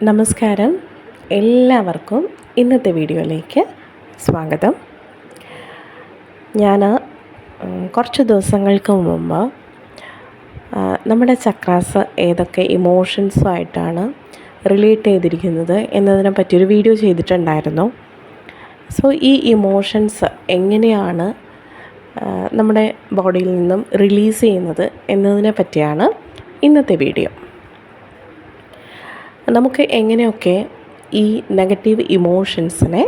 നമസ്കാരം, എല്ലാവർക്കും ഇന്നത്തെ വീഡിയോയിലേക്ക് സ്വാഗതം. ഞാൻ കുറച്ച് ദിവസങ്ങൾക്ക് മുമ്പ് നമ്മുടെ ചക്രാസ് ഏതൊക്കെ ഇമോഷൻസുമായിട്ടാണ് റിലേറ്റ് ചെയ്തിരിക്കുന്നത് എന്നതിനെ പറ്റിയൊരു വീഡിയോ ചെയ്തിട്ടുണ്ടായിരുന്നു. സോ ഈ ഇമോഷൻസ് എങ്ങനെയാണ് നമ്മുടെ ബോഡിയിൽ നിന്നും റിലീസ് ചെയ്യുന്നത് എന്നതിനെ പറ്റിയാണ് ഇന്നത്തെ വീഡിയോ. നമുക്ക് എങ്ങനെയൊക്കെ ഈ നെഗറ്റീവ് ഇമോഷൻസിനെ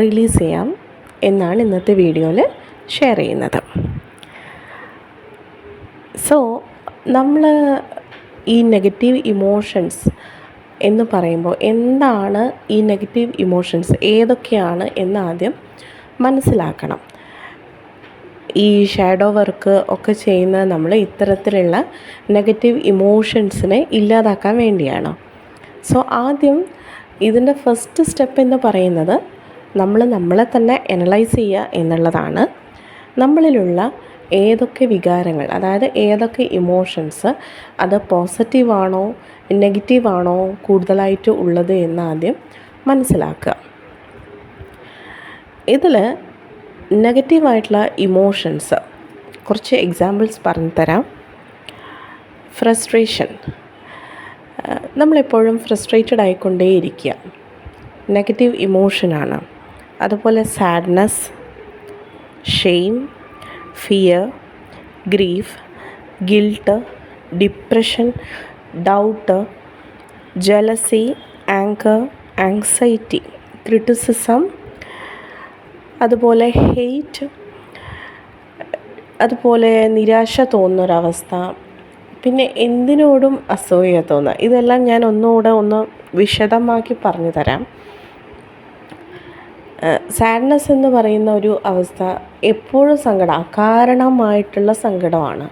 റിലീസ് ചെയ്യാം എന്നാണ് ഇന്നത്തെ വീഡിയോയിൽ ഷെയർ ചെയ്യുന്നത്. സോ നമ്മൾ ഈ നെഗറ്റീവ് ഇമോഷൻസ് എന്ന് പറയുമ്പോൾ എന്താണ് ഈ നെഗറ്റീവ് ഇമോഷൻസ്, ഏതൊക്കെയാണ് എന്ന് ആദ്യം മനസ്സിലാക്കണം. ഈ ഷാഡോ വർക്ക് ഒക്കെ ചെയ്യുന്നത് നമ്മൾ ഇത്തരത്തിലുള്ള നെഗറ്റീവ് ഇമോഷൻസിനെ ഇല്ലാതാക്കാൻ വേണ്ടിയാണ്. സോ ആദ്യം ഇതിൻ്റെ ഫസ്റ്റ് സ്റ്റെപ്പ് എന്ന് പറയുന്നത് നമ്മളെ തന്നെ അനലൈസ് ചെയ്യുക എന്നുള്ളതാണ്. നമ്മളിലുള്ള ഏതൊക്കെ വികാരങ്ങൾ, അതായത് ഏതൊക്കെ ഇമോഷൻസ്, അത് പോസിറ്റീവാണോ നെഗറ്റീവാണോ കൂടുതലായിട്ട് ഉള്ളത് എന്ന് ആദ്യം മനസ്സിലാക്കുക. ഇതിൽ നെഗറ്റീവായിട്ടുള്ള ഇമോഷൻസ് കുറച്ച് എക്സാമ്പിൾസ് പറഞ്ഞു തരാം. ഫ്രസ്ട്രേഷൻ, നമ്മളെപ്പോഴും ഫ്രസ്ട്രേറ്റഡ് ആയിക്കൊണ്ടേയിരിക്കുക, നെഗറ്റീവ് ഇമോഷനാണ്. അതുപോലെ sadness, shame, fear, grief, guilt, depression, doubt, jealousy, anchor, anxiety, criticism, അതുപോലെ ഹെയ്റ്റ്, അതുപോലെ നിരാശ തോന്നുന്നൊരവസ്ഥ, പിന്നെ എന്തിനോടും അസൂയ തോന്നുക. ഇതെല്ലാം ഞാൻ ഒന്ന് വിശദമാക്കി പറഞ്ഞു തരാം. സാഡ്നെസ് എന്ന് പറയുന്ന ഒരു അവസ്ഥ എപ്പോഴും അകാരണമായിട്ടുള്ള സങ്കടമാണ്.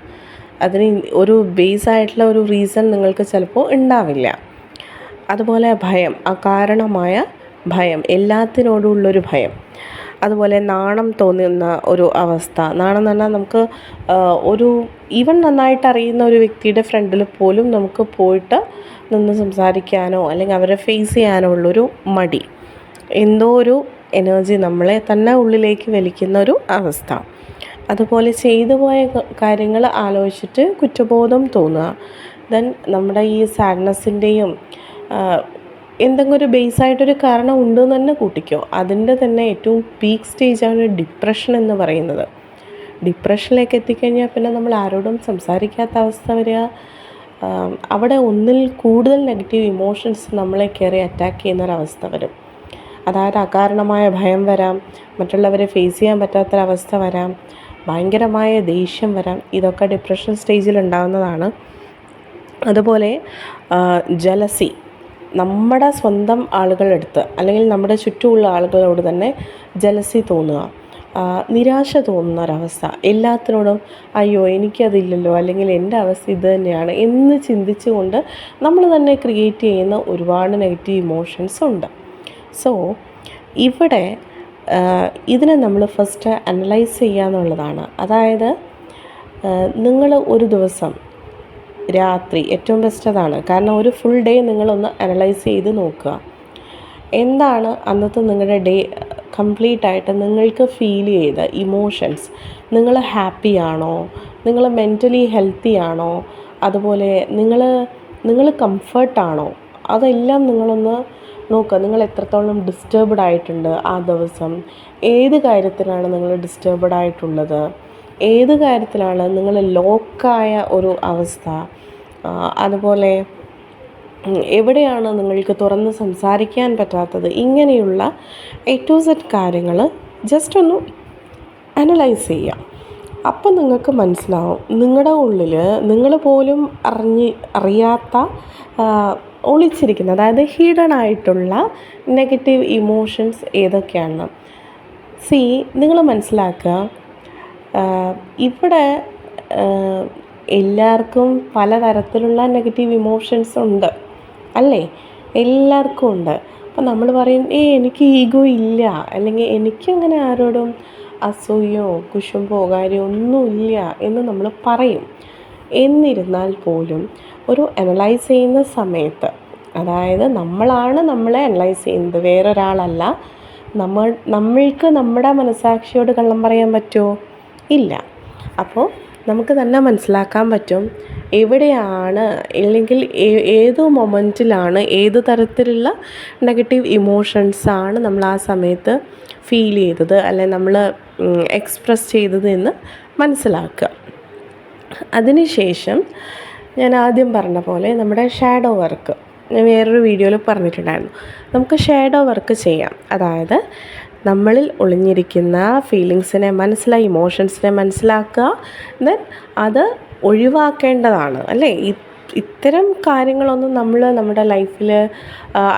അതിന് ഒരു ബേസായിട്ടുള്ള ഒരു റീസൺ നിങ്ങൾക്ക് ചിലപ്പോൾ ഉണ്ടാവില്ല. അതുപോലെ ഭയം, അകാരണമായ ഭയം, എല്ലാത്തിനോടുള്ളൊരു ഭയം. അതുപോലെ നാണം തോന്നുന്ന ഒരു അവസ്ഥ. നാണം എന്ന് പറഞ്ഞാൽ നമുക്ക് ഈവൻ നന്നായിട്ട് അറിയുന്ന ഒരു വ്യക്തിയുടെ ഫ്രണ്ടിൽ പോലും നമുക്ക് പോയിട്ട് നിന്ന് സംസാരിക്കാനോ അല്ലെങ്കിൽ അവരെ ഫേസ് ചെയ്യാനോ ഉള്ളൊരു മടി, എന്തോ ഒരു എനർജി നമ്മളെ തന്നെ ഉള്ളിലേക്ക് വലിക്കുന്ന ഒരു അവസ്ഥ. അതുപോലെ ചെയ്തു പോയ കാര്യങ്ങൾ ആലോചിച്ചിട്ട് കുറ്റബോധം തോന്നുക. ദെൻ നമ്മുടെ ഈ സാഡ്നെസ്സിൻ്റെയും എന്തെങ്കിലും ഒരു ബേസായിട്ടൊരു കാരണം ഉണ്ടെന്ന് തന്നെ കൂട്ടിക്കോ. അതിൻ്റെ തന്നെ ഏറ്റവും പീക്ക് സ്റ്റേജാണ് ഡിപ്രഷൻ എന്ന് പറയുന്നത്. ഡിപ്രഷനിലേക്ക് എത്തിക്കഴിഞ്ഞാൽ പിന്നെ നമ്മൾ ആരോടും സംസാരിക്കാത്ത അവസ്ഥ വരിക. അവിടെ ഒന്നിൽ കൂടുതൽ നെഗറ്റീവ് ഇമോഷൻസ് നമ്മളെ കയറി അറ്റാക്ക് ചെയ്യുന്നൊരവസ്ഥ വരും. അതായത് അകാരണമായ ഭയം വരാം, മറ്റുള്ളവരെ ഫേസ് ചെയ്യാൻ പറ്റാത്തൊരവസ്ഥ വരാം, ഭയങ്കരമായ ദേഷ്യം വരാം. ഇതൊക്കെ ഡിപ്രഷൻ സ്റ്റേജിൽ ഉണ്ടാകുന്നതാണ്. അതുപോലെ ജലസി, നമ്മുടെ സ്വന്തം ആളുകളെടുത്ത് അല്ലെങ്കിൽ നമ്മുടെ ചുറ്റുമുള്ള ആളുകളോട് തന്നെ ജലസി തോന്നുക, നിരാശ തോന്നുന്ന ഒരവസ്ഥ, എല്ലാത്തിനോടും അയ്യോ എനിക്കതില്ലല്ലോ അല്ലെങ്കിൽ എൻ്റെ അവസ്ഥ ഇത് തന്നെയാണ് എന്ന് ചിന്തിച്ചുകൊണ്ട് നമ്മൾ തന്നെ ക്രിയേറ്റ് ചെയ്യുന്ന ഒരുപാട് നെഗറ്റീവ് ഇമോഷൻസ് ഉണ്ട്. സോ ഇവിടെ ഇതിനെ നമ്മൾ ഫസ്റ്റ് അനലൈസ് ചെയ്യുക എന്നുള്ളതാണ്. അതായത് നിങ്ങൾ ഒരു ദിവസം രാത്രി ഏറ്റവും ബെസ്റ്റ് അതാണ്. കാരണം ഒരു ഫുൾ ഡേ നിങ്ങളൊന്ന് അനലൈസ് ചെയ്ത് നോക്കുക. എന്താണ് അന്നത്തെ നിങ്ങളുടെ ഡേ കംപ്ലീറ്റ് ആയിട്ട് നിങ്ങൾക്ക് ഫീൽ ചെയ്ത ഇമോഷൻസ്. നിങ്ങൾ ഹാപ്പി ആണോ, നിങ്ങൾ മെൻ്റലി ഹെൽത്തി ആണോ, അതുപോലെ നിങ്ങൾ കംഫർട്ടാണോ, അതെല്ലാം നിങ്ങളൊന്ന് നോക്കുക. നിങ്ങൾ എത്രത്തോളം ഡിസ്റ്റർബ്ഡ് ആയിട്ടുണ്ട് ആ ദിവസം, ഏത് കാര്യത്തിലാണ് നിങ്ങൾ ഡിസ്റ്റർബ്ഡ് ആയിട്ടുള്ളത്, ഏത് കാര്യത്തിലാണ് നിങ്ങൾ ലോക്കായ ഒരു അവസ്ഥ, അതുപോലെ എവിടെയാണ് നിങ്ങൾക്ക് തുറന്ന് സംസാരിക്കാൻ പറ്റാത്തത്. ഇങ്ങനെയുള്ള A to Z കാര്യങ്ങൾ ജസ്റ്റ് ഒന്ന് അനലൈസ് ചെയ്യാം. അപ്പം നിങ്ങൾക്ക് മനസ്സിലാവും നിങ്ങളുടെ ഉള്ളിൽ നിങ്ങൾ പോലും അറിയാത്ത ഒളിച്ചിരിക്കുന്ന, അതായത് ഹിഡൻ ആയിട്ടുള്ള നെഗറ്റീവ് ഇമോഷൻസ് ഏതൊക്കെയാണ്. നിങ്ങൾ മനസ്സിലാക്കുക, ഇവിടെ എല്ലാവർക്കും പലതരത്തിലുള്ള നെഗറ്റീവ് ഇമോഷൻസ് ഉണ്ട് അല്ലേ? എല്ലാവർക്കും ഉണ്ട്. അപ്പോൾ നമ്മൾ പറയും എനിക്ക് ഈഗോ ഇല്ല, അല്ലെങ്കിൽ എനിക്കങ്ങനെ ആരോടും അസൂയോ കുശുമ്പോ കാര്യമോ ഒന്നുമില്ല എന്ന് നമ്മൾ പറയും. എന്നിരുന്നാൽ പോലും ഒരു അനലൈസ് ചെയ്യുന്ന സമയത്ത്, അതായത് നമ്മളാണ് നമ്മളെ അനലൈസ് ചെയ്യുന്നത്, വേറൊരാളല്ല. നമ്മൾക്ക് നമ്മുടെ മനസ്സാക്ഷിയോട് കള്ളം പറയാൻ പറ്റുമോ? ഇല്ല. അപ്പോൾ നമുക്ക് തന്നെ മനസ്സിലാക്കാൻ പറ്റും എവിടെയാണ്, അല്ലെങ്കിൽ ഏത് മൊമെൻറ്റിലാണ്, ഏത് തരത്തിലുള്ള നെഗറ്റീവ് ഇമോഷൻസാണ് നമ്മൾ ആ സമയത്ത് ഫീൽ ചെയ്തത്, അല്ലെങ്കിൽ നമ്മൾ എക്സ്പ്രസ് ചെയ്തത് എന്ന് മനസ്സിലാക്കുക. അതിനുശേഷം ഞാൻ ആദ്യം പറഞ്ഞ പോലെ നമ്മുടെ ഷാഡോ വർക്ക് ഞാൻ വേറൊരു വീഡിയോയിൽ പറഞ്ഞിട്ടുണ്ടായിരുന്നു. നമുക്ക് ഷാഡോ വർക്ക് ചെയ്യാം. അതായത് നമ്മളിൽ ഒളിഞ്ഞിരിക്കുന്ന ഫീലിങ്സിനെ ഇമോഷൻസിനെ മനസ്സിലാക്കുക, ദെൻ അത് ഒഴിവാക്കേണ്ടതാണ് അല്ലേ. ഇത്തരം കാര്യങ്ങളൊന്നും നമ്മൾ നമ്മുടെ ലൈഫിൽ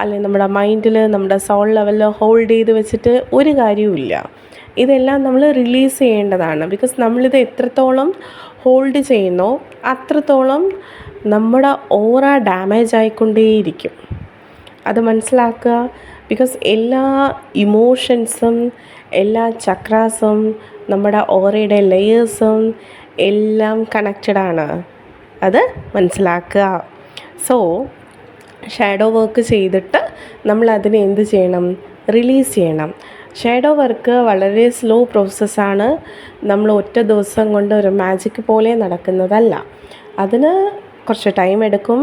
അല്ലെങ്കിൽ നമ്മുടെ മൈൻഡിൽ, നമ്മുടെ സോൾ ലെവലിൽ ഹോൾഡ് ചെയ്ത് വെച്ചിട്ട് ഒരു കാര്യവുമില്ല. ഇതെല്ലാം നമ്മൾ റിലീസ് ചെയ്യേണ്ടതാണ്. ബിക്കോസ് നമ്മളിത് എത്രത്തോളം ഹോൾഡ് ചെയ്യുന്നോ അത്രത്തോളം നമ്മുടെ ഓറ ഡാമേജ് ആയിക്കൊണ്ടേയിരിക്കും. അത് മനസ്സിലാക്കുക. ബിക്കോസ് എല്ലാ ഇമോഷൻസും, എല്ലാ ചക്രാസും, നമ്മുടെ ഓറയുടെ ലെയേഴ്സും എല്ലാം കണക്റ്റഡാണ്. അത് മനസ്സിലാക്കുക. സോ ഷാഡോ വർക്ക് ചെയ്തിട്ട് നമ്മൾ അതിനെ എന്ത് ചെയ്യണം? റിലീസ് ചെയ്യണം. ഷാഡോ വർക്ക് വളരെ സ്ലോ പ്രോസസ്സാണ്. നമ്മൾ ഒറ്റ ദിവസം കൊണ്ട് ഒരു മാജിക് പോലെ നടക്കുന്നതല്ല. അതിന് കുറച്ച് ടൈം എടുക്കും.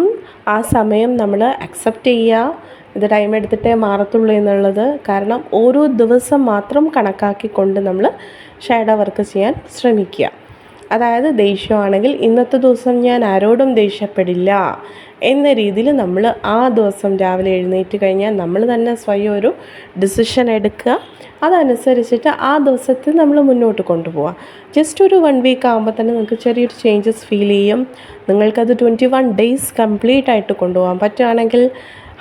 ആ സമയം നമ്മൾ അക്സെപ്റ്റ് ചെയ്യുക. ഇത് ടൈം എടുത്തിട്ടേ മാറത്തുള്ളൂ എന്നുള്ളത്. കാരണം ഓരോ ദിവസം മാത്രം കണക്കാക്കിക്കൊണ്ട് നമ്മൾ ഷാഡോ വർക്ക് ചെയ്യാൻ ശ്രമിക്കുക. അതായത് ദേഷ്യമാണെങ്കിൽ ഇന്നത്തെ ദിവസം ഞാൻ ആരോടും ദേഷ്യപ്പെടില്ല എന്ന രീതിയിൽ നമ്മൾ ആ ദിവസം രാവിലെ എഴുന്നേറ്റ് കഴിഞ്ഞാൽ നമ്മൾ തന്നെ സ്വയം ഒരു ഡിസിഷൻ എടുക്കുക. അതനുസരിച്ചിട്ട് ആ ദിവസത്തിൽ നമ്മൾ മുന്നോട്ട് കൊണ്ടുപോവുക. ജസ്റ്റ് ഒരു 1 വീക്ക് ആകുമ്പോൾ തന്നെ നിങ്ങൾക്ക് ചെറിയൊരു ചേഞ്ചസ് ഫീൽ ചെയ്യും. നിങ്ങൾക്കത് 21 ഡേയ്സ് കംപ്ലീറ്റ് ആയിട്ട് കൊണ്ടുപോകാൻ പറ്റുകയാണെങ്കിൽ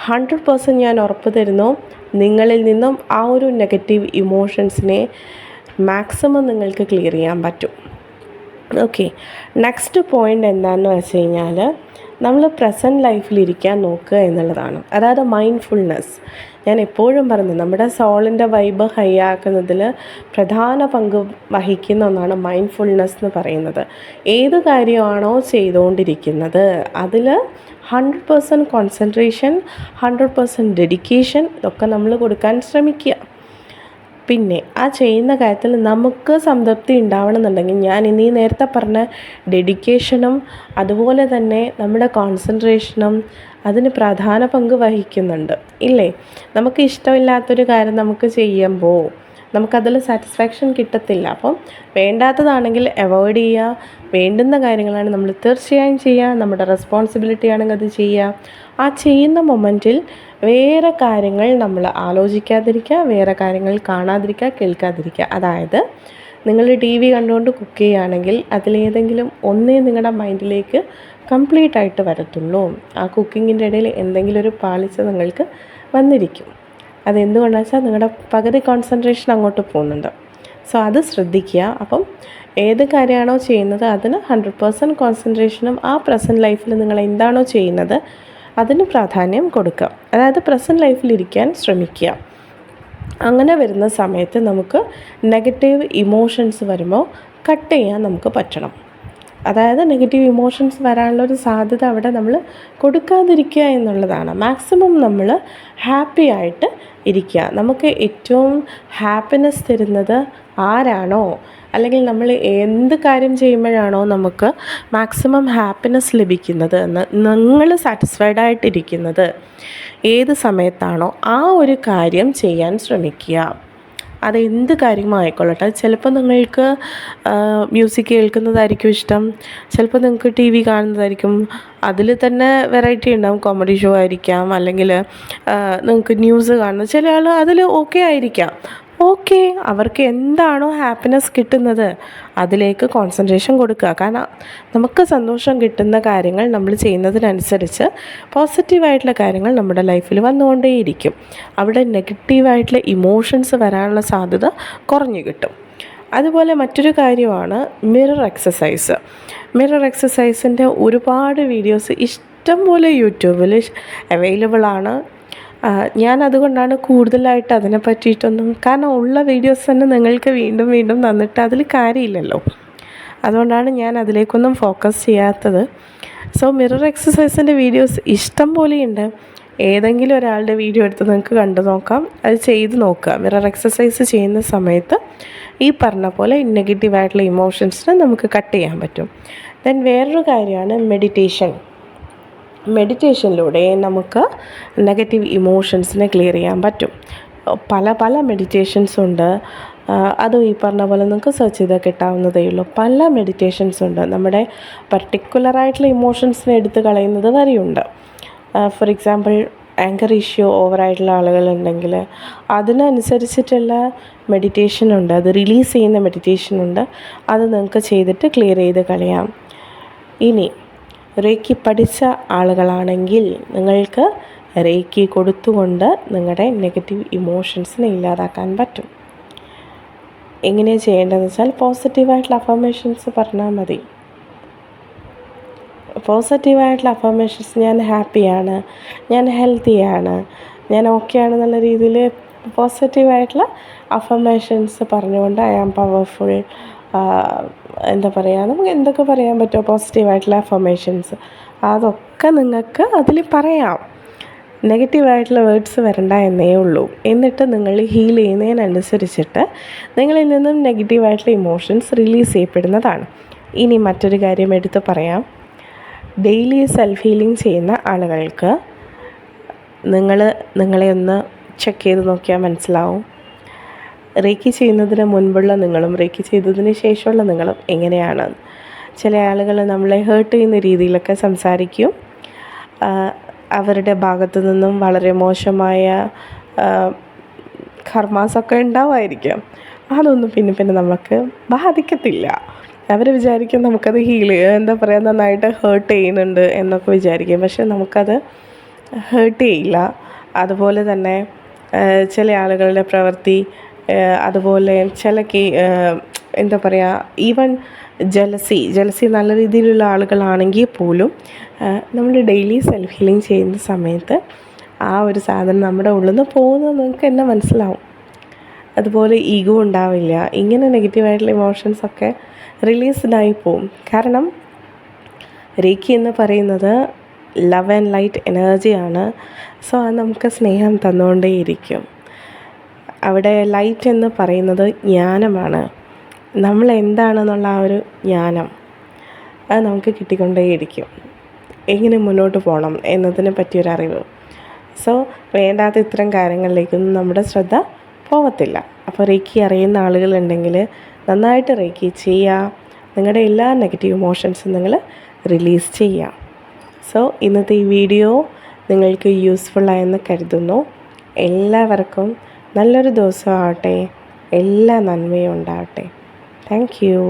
100% ഞാൻ ഉറപ്പ് തരുന്നു, നിങ്ങളിൽ നിന്നും ആ ഒരു നെഗറ്റീവ് ഇമോഷൻസിനെ മാക്സിമം നിങ്ങൾക്ക് ക്ലിയർ ചെയ്യാൻ പറ്റും. ഓക്കെ, നെക്സ്റ്റ് പോയിൻ്റ് എന്താണെന്ന് വെച്ച് കഴിഞ്ഞാൽ നമ്മൾ പ്രസൻറ്റ് ലൈഫിലിരിക്കാൻ നോക്കുക എന്നുള്ളതാണ്. അതായത് മൈൻഡ്ഫുൾനെസ്. ഞാൻ എപ്പോഴും പറഞ്ഞു, നമ്മുടെ സോളിൻ്റെ വൈബ് ഹൈ ആക്കുന്നതിൽ പ്രധാന പങ്ക് വഹിക്കുന്ന ഒന്നാണ് മൈൻഡ്ഫുൾനെസ് എന്ന് പറയുന്നത്. ഏത് കാര്യമാണോ ചെയ്തുകൊണ്ടിരിക്കുന്നത് അതിൽ 100% കോൺസെൻട്രേഷൻ, 100% ഡെഡിക്കേഷൻ ഇതൊക്കെ നമ്മൾ കൊടുക്കാൻ ശ്രമിക്കുക. പിന്നെ ആ ചെയ്യുന്ന കാര്യത്തിൽ നമുക്ക് സംതൃപ്തി ഉണ്ടാവണമെന്നുണ്ടെങ്കിൽ ഞാൻ ഇനി നേരത്തെ പറഞ്ഞ ഡെഡിക്കേഷനും അതുപോലെ തന്നെ നമ്മുടെ കോൺസെൻട്രേഷനും അതിന് പ്രധാന പങ്ക് വഹിക്കുന്നുണ്ട് ഇല്ലേ. നമുക്ക് ഇഷ്ടമില്ലാത്തൊരു കാര്യം നമുക്ക് ചെയ്യുമ്പോൾ നമുക്കതിൽ സാറ്റിസ്ഫാക്ഷൻ കിട്ടത്തില്ല. അപ്പം വേണ്ടാത്തതാണെങ്കിൽ അവോയ്ഡ് ചെയ്യുക. വേണ്ടുന്ന കാര്യങ്ങളാണ് നമ്മൾ തീർച്ചയായും ചെയ്യുക. നമ്മുടെ റെസ്പോൺസിബിലിറ്റി ആണെങ്കിൽ അത് ചെയ്യുക. ആ ചെയ്യുന്ന മൊമെൻറ്റിൽ വേറെ കാര്യങ്ങൾ നമ്മൾ ആലോചിക്കാതിരിക്കുക, വേറെ കാര്യങ്ങൾ കാണാതിരിക്കുക, കേൾക്കാതിരിക്കുക. അതായത് നിങ്ങൾ TV കണ്ടുകൊണ്ട് കുക്ക് ചെയ്യുകയാണെങ്കിൽ അതിലേതെങ്കിലും ഒന്നേ നിങ്ങളുടെ മൈൻഡിലേക്ക് കംപ്ലീറ്റ് ആയിട്ട് വരത്തുള്ളൂ. ആ കുക്കിങ്ങിൻ്റെ ഇടയിൽ എന്തെങ്കിലും ഒരു പാളിച്ച നിങ്ങൾക്ക് വന്നിരിക്കും. അതെന്തുകൊണ്ടാണെന്ന് വെച്ചാൽ നിങ്ങളുടെ പകുതി കോൺസെൻട്രേഷൻ അങ്ങോട്ട് പോകുന്നുണ്ട്. സോ അത് ശ്രദ്ധിക്കുക. അപ്പം ഏത് കാര്യമാണോ ചെയ്യുന്നത് അതിന് 100% കോൺസെൻട്രേഷനും ആ പ്രസൻറ്റ് ലൈഫിൽ നിങ്ങൾ എന്താണോ ചെയ്യുന്നത് അതിന് പ്രാധാന്യം കൊടുക്കുക. അതായത് പ്രസൻറ്റ് ലൈഫിലിരിക്കാൻ ശ്രമിക്കുക. അങ്ങനെ വരുന്ന സമയത്ത് നമുക്ക് നെഗറ്റീവ് ഇമോഷൻസ് വരുമ്പോൾ കട്ട് ചെയ്യാൻ നമുക്ക് പറ്റണം. അതായത് നെഗറ്റീവ് ഇമോഷൻസ് വരാനുള്ളൊരു സാധ്യത അവിടെ നമ്മൾ കൊടുക്കാതിരിക്കുക എന്നുള്ളതാണ്. മാക്സിമം നമ്മൾ ഹാപ്പി ആയിട്ട് ഇരിക്കുക. നമുക്ക് ഏറ്റവും ഹാപ്പിനെസ് തരുന്നത് ആരാണോ, അല്ലെങ്കിൽ നമ്മൾ എന്ത് കാര്യം ചെയ്യുമ്പോഴാണോ നമുക്ക് മാക്സിമം ഹാപ്പിനെസ് ലഭിക്കുന്നത്, നിങ്ങൾ സാറ്റിസ്ഫൈഡ് ആയിട്ടിരിക്കുന്നത് ഏത് സമയത്താണോ ആ ഒരു കാര്യം ചെയ്യാൻ ശ്രമിക്കുക. അതെന്ത് കാര്യമായിക്കൊള്ളട്ടെ. ചിലപ്പോൾ നിങ്ങൾക്ക് മ്യൂസിക് കേൾക്കുന്നതായിരിക്കും ഇഷ്ടം, ചിലപ്പോൾ നിങ്ങൾക്ക് TV കാണുന്നതായിരിക്കും. അതിൽ തന്നെ വെറൈറ്റി ഉണ്ടാവും. കോമഡി ഷോ ആയിരിക്കാം, അല്ലെങ്കിൽ നിങ്ങൾക്ക് ന്യൂസ് കാണുന്നത്. ചില ആൾ അതിൽ ഓക്കെ ആയിരിക്കാം. ഓക്കെ, അവർക്ക് എന്താണോ ഹാപ്പിനെസ് കിട്ടുന്നത് അതിലേക്ക് കോൺസെൻട്രേഷൻ കൊടുക്കുക. കാരണം നമുക്ക് സന്തോഷം കിട്ടുന്ന കാര്യങ്ങൾ നമ്മൾ ചെയ്യുന്നതിനനുസരിച്ച് പോസിറ്റീവായിട്ടുള്ള കാര്യങ്ങൾ നമ്മുടെ ലൈഫിൽ വന്നുകൊണ്ടേയിരിക്കും. അവിടെ നെഗറ്റീവായിട്ടുള്ള ഇമോഷൻസ് വരാനുള്ള സാധ്യത കുറഞ്ഞു കിട്ടും. അതുപോലെ മറ്റൊരു കാര്യമാണ് മിറർ എക്സസൈസ്. മിറർ എക്സസൈസിൻ്റെ ഒരുപാട് വീഡിയോസ് ഇഷ്ടം പോലെ യൂട്യൂബിൽ അവൈലബിൾ ആണ്. ഞാൻ അതുകൊണ്ടാണ് കൂടുതലായിട്ട് അതിനെ പറ്റിയിട്ടൊന്നും, കാരണം ഉള്ള വീഡിയോസ് തന്നെ നിങ്ങൾക്ക് വീണ്ടും വീണ്ടും തന്നിട്ട് അതിൽ കാര്യമില്ലല്ലോ. അതുകൊണ്ടാണ് ഞാൻ അതിലേക്കൊന്നും ഫോക്കസ് ചെയ്യാത്തത്. സോ മിറർ എക്സസൈസിൻ്റെ വീഡിയോസ് ഇഷ്ടം പോലെയുണ്ട്. ഏതെങ്കിലും ഒരാളുടെ വീഡിയോ എടുത്ത് നിങ്ങൾക്ക് കണ്ടു നോക്കാം, അത് ചെയ്ത് നോക്കുക. മിറർ എക്സസൈസ് ചെയ്യുന്ന സമയത്ത് ഈ പറഞ്ഞ പോലെ നെഗറ്റീവായിട്ടുള്ള ഇമോഷൻസിനെ നമുക്ക് കട്ട് ചെയ്യാൻ പറ്റും. ദെൻ വേറൊരു കാര്യമാണ് മെഡിറ്റേഷൻ. മെഡിറ്റേഷനിലൂടെ നമുക്ക് നെഗറ്റീവ് ഇമോഷൻസിനെ ക്ലിയർ ചെയ്യാൻ പറ്റും. പല പല മെഡിറ്റേഷൻസ് ഉണ്ട്. അതും ഈ പറഞ്ഞ പോലെ നിങ്ങൾക്ക് സെർച്ച് ചെയ്താൽ കിട്ടാവുന്നതേ ഉള്ളൂ. പല മെഡിറ്റേഷൻസ് ഉണ്ട്. നമ്മുടെ പർട്ടിക്കുലറായിട്ടുള്ള ഇമോഷൻസിനെ എടുത്ത് കളയുന്നത് വരെയുണ്ട്. ഫോർ എക്സാമ്പിൾ ആങ്കർ ഇഷ്യൂ ഓവറായിട്ടുള്ള ആളുകളുണ്ടെങ്കിൽ അതിനനുസരിച്ചിട്ടുള്ള മെഡിറ്റേഷൻ ഉണ്ട്, അത് റിലീസ് ചെയ്യുന്ന മെഡിറ്റേഷൻ ഉണ്ട്. അത് നിങ്ങൾക്ക് ചെയ്തിട്ട് ക്ലിയർ ചെയ്ത് കളയാം. ഇനി റേക്കി പഠിച്ച ആളുകളാണെങ്കിൽ നിങ്ങൾക്ക് റേക്കി കൊടുത്തുകൊണ്ട് നിങ്ങളുടെ നെഗറ്റീവ് ഇമോഷൻസിനെ ഇല്ലാതാക്കാൻ പറ്റും. എങ്ങനെയാണ് ചെയ്യേണ്ടതെന്ന് വെച്ചാൽ പോസിറ്റീവായിട്ടുള്ള അഫർമേഷൻസ് പറഞ്ഞാൽ മതി. പോസിറ്റീവായിട്ടുള്ള അഫർമേഷൻസ്, ഞാൻ ഹാപ്പിയാണ്, ഞാൻ ഹെൽത്തിയാണ്, ഞാൻ ഓക്കെ ആണെന്നുള്ള രീതിയിൽ പോസിറ്റീവായിട്ടുള്ള അഫർമേഷൻസ് പറഞ്ഞുകൊണ്ട് ഐ ആം പവർഫുൾ, എന്താ പറയുക, നമുക്ക് എന്തൊക്കെ പറയാൻ പറ്റുമോ പോസിറ്റീവായിട്ടുള്ള അഫർമേഷൻസ് അതൊക്കെ നിങ്ങൾക്ക് അതിൽ പറയാം. നെഗറ്റീവായിട്ടുള്ള വേർഡ്സ് വരണ്ട എന്നേ ഉള്ളൂ. എന്നിട്ട് നിങ്ങൾ ഹീൽ ചെയ്യുന്നതിനനുസരിച്ചിട്ട് നിങ്ങളിൽ നിന്നും നെഗറ്റീവായിട്ടുള്ള ഇമോഷൻസ് റിലീസ് ചെയ്യപ്പെടുന്നതാണ്. ഇനി മറ്റൊരു കാര്യം എടുത്ത് പറയാം. ഡെയിലി സെൽഫ് ഹീലിംഗ് ചെയ്യുന്ന ആളുകൾക്ക് നിങ്ങളെ ഒന്ന് ചെക്ക് ചെയ്ത് നോക്കിയാൽ മനസ്സിലാവും റേക്കി ചെയ്യുന്നതിന് മുൻപുള്ള നിങ്ങളും റേക്കി ചെയ്തതിന് ശേഷമുള്ള നിങ്ങളും എങ്ങനെയാണ്. ചില ആളുകൾ നമ്മളെ ഹേർട്ട് ചെയ്യുന്ന രീതിയിലൊക്കെ സംസാരിക്കും. അവരുടെ ഭാഗത്തു നിന്നും വളരെ മോശമായ കർമാസൊക്കെ ഉണ്ടാവുമായിരിക്കാം. അതൊന്നും പിന്നെ നമുക്ക് ബാധിക്കത്തില്ല. അവർ വിചാരിക്കും നമുക്കത് എന്താ പറയുക, നന്നായിട്ട് ഹേർട്ട് ചെയ്യുന്നുണ്ട് എന്നൊക്കെ വിചാരിക്കും. പക്ഷെ നമുക്കത് ഹേർട്ട് ചെയ്യില്ല. അതുപോലെ തന്നെ ചില ആളുകളുടെ പ്രവൃത്തി, അതുപോലെ ചില എന്താ പറയുക, ഈവൻ ജലസി നല്ല രീതിയിലുള്ള ആളുകളാണെങ്കിൽ പോലും നമ്മൾ ഡെയിലി സെൽഫ് ഹീലിംഗ് ചെയ്യുന്ന സമയത്ത് ആ ഒരു സാധനം നമ്മുടെ ഉള്ളിൽ നിന്ന് പോകുന്നത് നിങ്ങൾക്ക് തന്നെ മനസ്സിലാവും. അതുപോലെ ഈഗോ ഉണ്ടാവില്ല. ഇങ്ങനെ നെഗറ്റീവായിട്ടുള്ള ഇമോഷൻസൊക്കെ റിലീസ്ഡായി പോവും. കാരണം റേക്കി എന്ന് പറയുന്നത് ലവ് ആൻഡ് ലൈറ്റ് എനർജിയാണ്. സോ അത് നമുക്ക് സ്നേഹം തന്നുകൊണ്ടേയിരിക്കും. അവിടെ ലൈറ്റ് എന്ന് പറയുന്നത് ജ്ഞാനമാണ്. നമ്മൾ എന്താണെന്നുള്ള ആ ഒരു ജ്ഞാനം അത് നമുക്ക് കിട്ടിക്കൊണ്ടേയിരിക്കും. എങ്ങനെ മുന്നോട്ട് പോകണം എന്നതിനെ പറ്റിയൊരറിവ്. സോ വേണ്ടാത്ത ഇത്തരം കാര്യങ്ങളിലേക്കൊന്നും നമ്മുടെ ശ്രദ്ധ പോകത്തില്ല. അപ്പോൾ റേക്കി അറിയുന്ന ആളുകളുണ്ടെങ്കിൽ നന്നായിട്ട് റേക്കി ചെയ്യുക. നിങ്ങളുടെ എല്ലാ നെഗറ്റീവ് ഇമോഷൻസും നിങ്ങൾ റിലീസ് ചെയ്യുക. സോ ഇന്നത്തെ ഈ വീഡിയോ നിങ്ങൾക്ക് യൂസ്ഫുള്ളായെന്ന് കരുതുന്നു. എല്ലാവർക്കും നല്ലൊരു ദിവസമാവട്ടെ. എല്ലാ നന്മയും ഉണ്ടാവട്ടെ. Thank you.